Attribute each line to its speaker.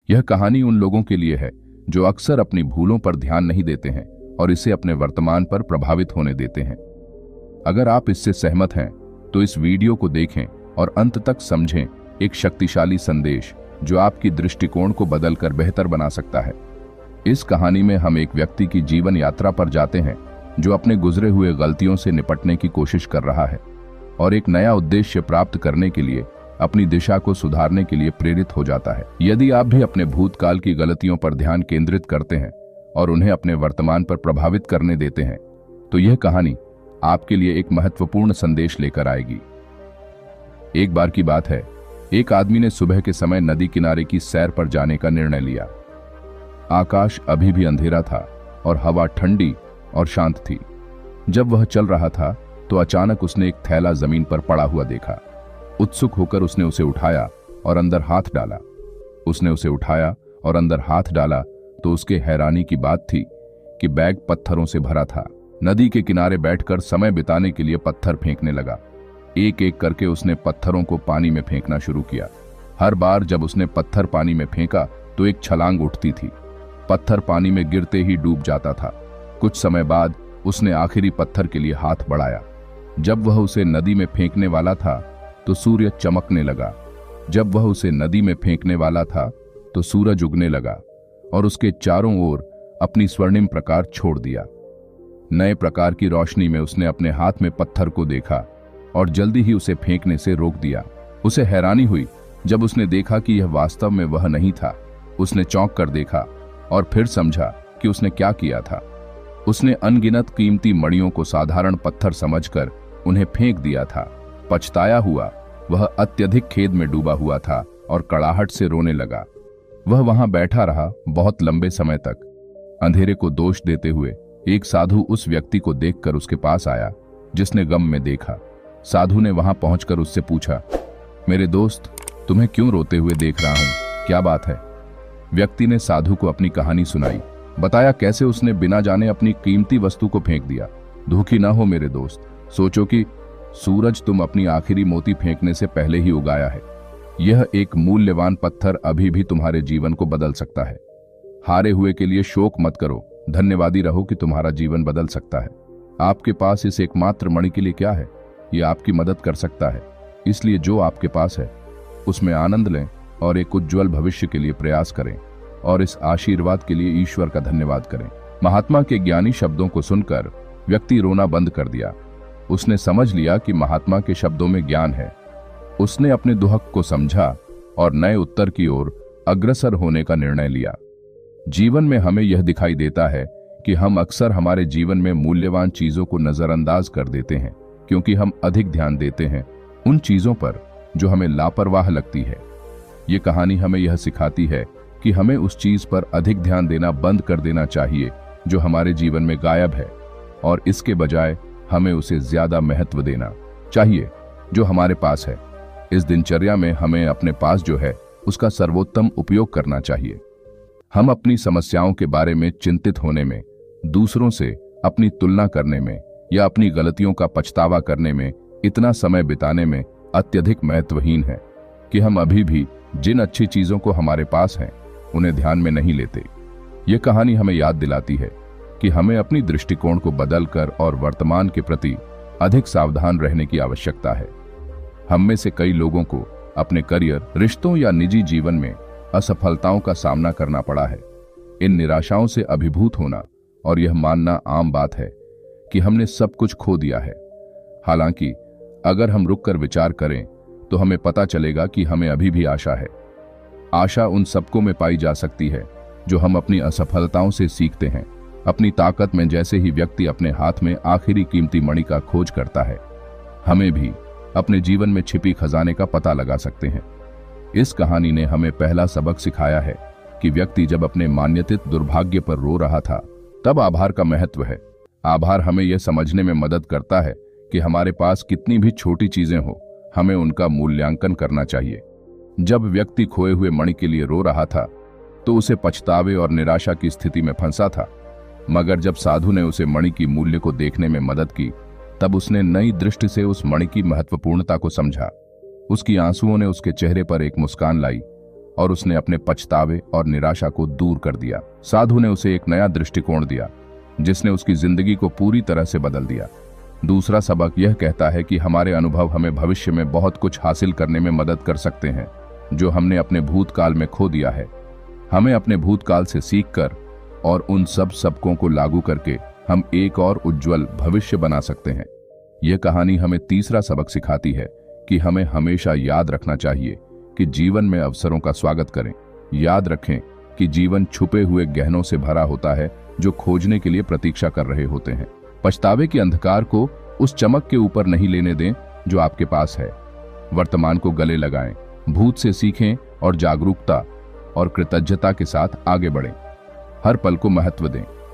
Speaker 1: यह कहानी उन लोगों के लिए है जो अक्सर अपनी भूलों पर ध्यान नहीं देते हैं और इसे अपने वर्तमान पर प्रभावित होने देते हैं। अगर आप इससे सहमत हैं तो इस वीडियो को देखें और अंत तक समझें एक शक्तिशाली संदेश जो आपकी दृष्टिकोण को बदलकर बेहतर बना सकता है। इस कहानी में हम एक व्यक्ति की जीवन यात्रा पर जाते हैं जो अपने गुजरे हुए गलतियों से निपटने की कोशिश कर रहा है और एक नया उद्देश्य प्राप्त करने के लिए अपनी दिशा को सुधारने के लिए प्रेरित हो जाता है। यदि आप भी अपने भूतकाल की गलतियों पर ध्यान केंद्रित करते हैं और उन्हें अपने वर्तमान पर प्रभावित करने देते हैं तो यह कहानी आपके लिए एक महत्वपूर्ण संदेश लेकर आएगी। एक बार की बात है, एक आदमी ने सुबह के समय नदी किनारे की सैर पर जाने का निर्णय लिया। आकाश अभी भी अंधेरा था और हवा ठंडी और शांत थी। जब वह चल रहा था तो अचानक उसने एक थैला जमीन पर पड़ा हुआ देखा। उत्सुक होकर उसने उसे उठाया और अंदर हाथ डाला। उसने उसे उठाया और अंदर हाथ डाला तो उसके हैरानी की बात थी कि बैग पत्थरों से भरा था। नदी के किनारे बैठकर समय बिताने के लिए पत्थर फेंकने लगा। एक एक करके उसने पत्थरों को पानी में फेंकना शुरू किया। हर बार जब उसने पत्थर पानी में फेंका तो एक छलांग उठती थी। पत्थर पानी में गिरते ही डूब जाता था। कुछ समय बाद उसने आखिरी पत्थर के लिए हाथ बढ़ाया। जब वह उसे नदी में फेंकने वाला था तो सूर्य चमकने लगा। जब वह उसे नदी में फेंकने वाला था तो सूरज उगने लगा और उसके चारों ओर अपनी स्वर्णिम प्रकाश छोड़ दिया। नए प्रकार की रोशनी में उसने अपने हाथ में पत्थर को देखा और जल्दी ही उसे फेंकने से रोक दिया। उसे हैरानी हुई जब उसने देखा कि यह वास्तव में वह नहीं था। उसने चौंक कर देखा और फिर समझा कि उसने क्या किया था। उसने अनगिनत कीमती मणियों को साधारण पत्थर समझकर उन्हें फेंक दिया था। पछताया हुआ वह अत्यधिक खेद में डूबा हुआ था और कड़ाहट से रोने लगा। वह वहां बैठा रहा बहुत लंबे समय तक। अंधेरे को दोष देते हुए एक साधु उस व्यक्ति को देखकर उसके पास आया जिसने गम में देखा। साधु ने वहां पहुंचकर उससे पूछा, मेरे दोस्त, तुम्हें क्यों रोते हुए देख रहा हूं, क्या बात है? व्यक्ति ने साधु को अपनी कहानी सुनाई, बताया कैसे उसने बिना जाने अपनी कीमती वस्तु को फेंक दिया। दुखी ना हो मेरे दोस्त, सोचो कि सूरज तुम अपनी आखिरी मोती फेंकने से पहले ही उगाया है। यह एक मूल्यवान पत्थर अभी भी तुम्हारे जीवन को बदल सकता है। हारे हुए के लिए शोक मत करो, धन्यवादी रहो कि तुम्हारा जीवन बदल सकता है। आपके पास इस एकमात्र मणि के लिए क्या है? यह आपकी मदद कर सकता है। इसलिए जो आपके पास है उसमें आनंद लें और एक उज्जवल भविष्य के लिए प्रयास करें और इस आशीर्वाद के लिए ईश्वर का धन्यवाद करें। महात्मा के ज्ञानी शब्दों को सुनकर व्यक्ति रोना बंद कर दिया। उसने समझ लिया कि महात्मा के शब्दों में ज्ञान है। उसने अपने दुहक को समझा और नए उत्तर की ओर अग्रसर होने का निर्णय लिया। जीवन में हमें यह दिखाई देता है कि हम अक्सर हमारे जीवन में मूल्यवान चीजों को नजरअंदाज कर देते हैं क्योंकि हम अधिक ध्यान देते हैं उन चीजों पर जो हमें लापरवाह लगती है। ये कहानी हमें यह सिखाती है कि हमें उस चीज पर अधिक ध्यान देना बंद कर देना चाहिए जो हमारे जीवन में गायब है और इसके बजाय हमें उसे ज्यादा महत्व देना चाहिए जो हमारे पास है। इस दिनचर्या में हमें अपने पास जो है उसका सर्वोत्तम उपयोग करना चाहिए। हम अपनी समस्याओं के बारे में चिंतित होने में, दूसरों से अपनी तुलना करने में या अपनी गलतियों का पछतावा करने में इतना समय बिताने में अत्यधिक महत्वहीन है कि हम अभी भी जिन अच्छी चीजों को हमारे पास हैं उन्हें ध्यान में नहीं लेते। यह कहानी हमें याद दिलाती है कि हमें अपनी दृष्टिकोण को बदलकर और वर्तमान के प्रति अधिक सावधान रहने की आवश्यकता है। हम में से कई लोगों को अपने करियर, रिश्तों या निजी जीवन में असफलताओं का सामना करना पड़ा है। इन निराशाओं से अभिभूत होना और यह मानना आम बात है कि हमने सब कुछ खो दिया है। हालांकि अगर हम रुककर विचार करें तो हमें पता चलेगा कि हमें अभी भी आशा है। आशा उन सबकों में पाई जा सकती है जो हम अपनी असफलताओं से सीखते हैं। अपनी ताकत में जैसे ही व्यक्ति अपने हाथ में आखिरी कीमती मणि का खोज करता है, हमें भी अपने जीवन में छिपी खजाने का पता लगा सकते हैं। इस कहानी ने हमें पहला सबक सिखाया है कि व्यक्ति जब अपने मान्यतित दुर्भाग्य पर रो रहा था तब आभार का महत्व है। आभार हमें यह समझने में मदद करता है कि हमारे पास कितनी भी छोटी चीजें हो, हमें उनका मूल्यांकन करना चाहिए। जब व्यक्ति खोए हुए मणि के लिए रो रहा था तो उसे पछतावे और निराशा की स्थिति में फंसा था, मगर जब साधु ने उसे मणि की मूल्य को देखने में मदद की तब उसने नई दृष्टि से उस मणि की महत्वपूर्णता को समझा। उसकी आंसुओं ने उसके चेहरे पर एक मुस्कान लाई और उसने अपने पछतावे और निराशा को दूर कर दिया। साधु ने उसे एक नया दृष्टिकोण दिया जिसने उसकी जिंदगी को पूरी तरह से बदल दिया। दूसरा सबक यह कहता है कि हमारे अनुभव हमें भविष्य में बहुत कुछ हासिल करने में मदद कर सकते हैं जो हमने अपने भूतकाल में खो दिया है। हमें अपने भूतकाल से सीखकर और उन सब सबकों को लागू करके हम एक और उज्जवल भविष्य बना सकते हैं। यह कहानी हमें तीसरा सबक सिखाती है कि हमें हमेशा याद रखना चाहिए कि जीवन में अवसरों का स्वागत करें। याद रखें कि जीवन छुपे हुए गहनों से भरा होता है जो खोजने के लिए प्रतीक्षा कर रहे होते हैं। पछतावे के अंधकार को उस चमक के ऊपर नहीं लेने दें जो आपके पास है। वर्तमान को गले लगाएं, भूत से सीखें और जागरूकता और कृतज्ञता के साथ आगे बढ़ें। हर पल को महत्व दें।